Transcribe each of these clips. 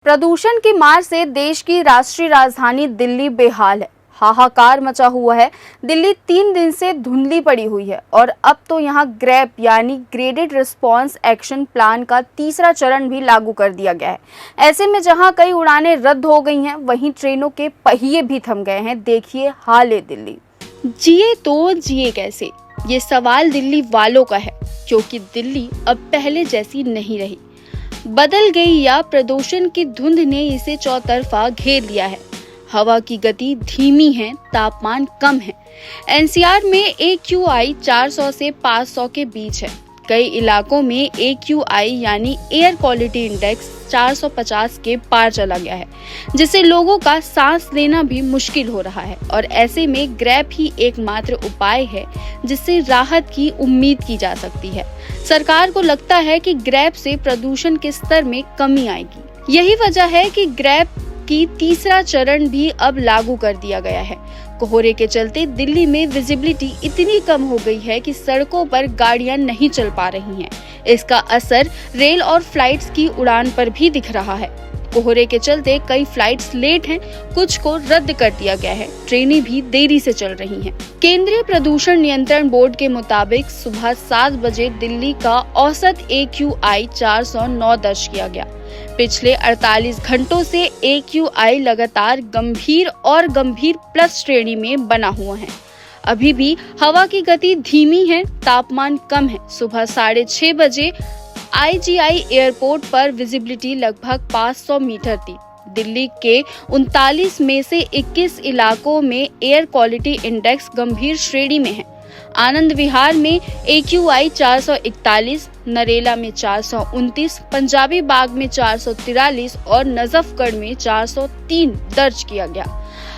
प्रदूषण की मार से देश की राष्ट्रीय राजधानी दिल्ली बेहाल है। हाहाकार मचा हुआ है। दिल्ली 3 दिन से धुंधली पड़ी हुई है और अब तो यहाँ ग्रैप यानी ग्रेडेड रिस्पॉन्स एक्शन प्लान का तीसरा चरण भी लागू कर दिया गया है। ऐसे में जहाँ कई उड़ानें रद्द हो गई हैं, वहीं ट्रेनों के पहिए भी थम गए हैं। देखिए हाल है दिल्ली। जिए तो जिए कैसे, ये सवाल दिल्ली वालों का है, क्योंकि दिल्ली अब पहले जैसी नहीं रही। बदल गई या प्रदूषण की धुंध ने इसे चौतरफा घेर लिया है। हवा की गति धीमी है, तापमान कम है। एनसीआर में AQI 400 से 500 के बीच है। कई इलाकों में AQI यानी एयर क्वालिटी इंडेक्स 450 के पार चला गया है, जिससे लोगों का सांस लेना भी मुश्किल हो रहा है। और ऐसे में ग्रैप ही एकमात्र उपाय है जिससे राहत की उम्मीद की जा सकती है। सरकार को लगता है कि ग्रैप से प्रदूषण के स्तर में कमी आएगी। यही वजह है कि ग्रैप की तीसरा चरण भी अब लागू कर दिया गया है। कोहरे के चलते दिल्ली में विजिबिलिटी इतनी कम हो गई है कि सड़कों पर गाड़ियां नहीं चल पा रही हैं। इसका असर रेल और फ्लाइट्स की उड़ान पर भी दिख रहा है। कोहरे के चलते कई फ्लाइट्स लेट हैं, कुछ को रद्द कर दिया गया है। ट्रेनें भी देरी से चल रही हैं। केंद्रीय प्रदूषण नियंत्रण बोर्ड के मुताबिक सुबह 7 बजे दिल्ली का औसत AQI 409 दर्ज किया गया। पिछले 48 घंटों से AQI लगातार गंभीर और गंभीर प्लस श्रेणी में बना हुआ है। अभी भी हवा की गति धीमी है, तापमान कम है। सुबह 6:30 बजे IGI एयरपोर्ट पर विजिबिलिटी लगभग 500 मीटर थी। दिल्ली के 39 में से 21 इलाकों में एयर क्वालिटी इंडेक्स गंभीर श्रेणी में है। आनंद विहार में AQI 441, नरेला में 429, पंजाबी बाग में 443 और नजफगढ़ में 403 दर्ज किया गया।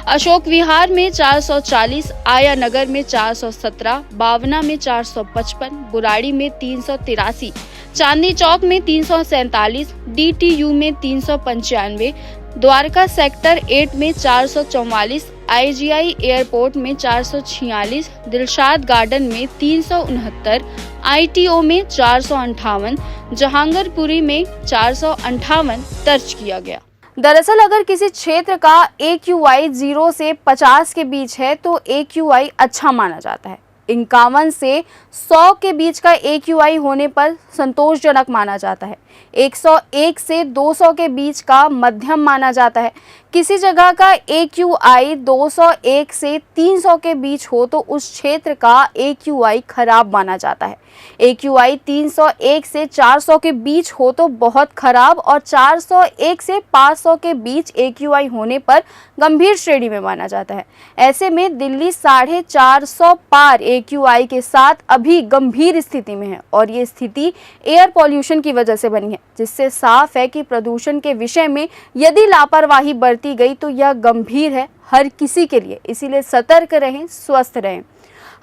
अशोक विहार में 440, आया नगर में 417, बावना में 455, बुराड़ी में 383, चांदनी चौक में 347, DTU में 395, द्वारका सेक्टर 8 में 444, IGI एयरपोर्ट में 446, दिलशाद गार्डन में 369, ITO में 458, जहांगीरपुरी में 458 दर्ज किया गया। दरअसल अगर किसी क्षेत्र का AQI 0 से 50 के बीच है तो AQI अच्छा माना जाता है। 51 से 100 के बीच का AQI होने पर संतोषजनक माना जाता है। 101 से 200 के बीच का मध्यम माना जाता है। किसी जगह का AQI 201 से 300 के बीच हो तो उस क्षेत्र का AQI खराब माना जाता है। AQI 301 से 400 के बीच हो तो बहुत खराब और 401 से 500 के बीच AQI होने पर गंभीर श्रेणी में माना जाता है। ऐसे में दिल्ली 450 पार AQI के साथ अभी गंभीर स्थिति में है और ये स्थिति एयर पॉल्यूशन की वजह से बनी है, जिससे साफ है कि प्रदूषण के विषय में यदि लापरवाही बरती गई तो यह गंभीर है हर किसी के लिए। इसीलिए सतर्क रहें, स्वस्थ रहें।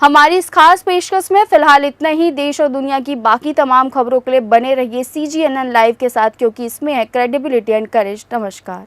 हमारी इस खास पेशकश में फिलहाल इतना ही। देश और दुनिया की बाकी तमाम खबरों के लिए बने रहिए CGNN लाइव के साथ, क्योंकि इसमें है क्रेडिबिलिटी एंड करेज। नमस्कार।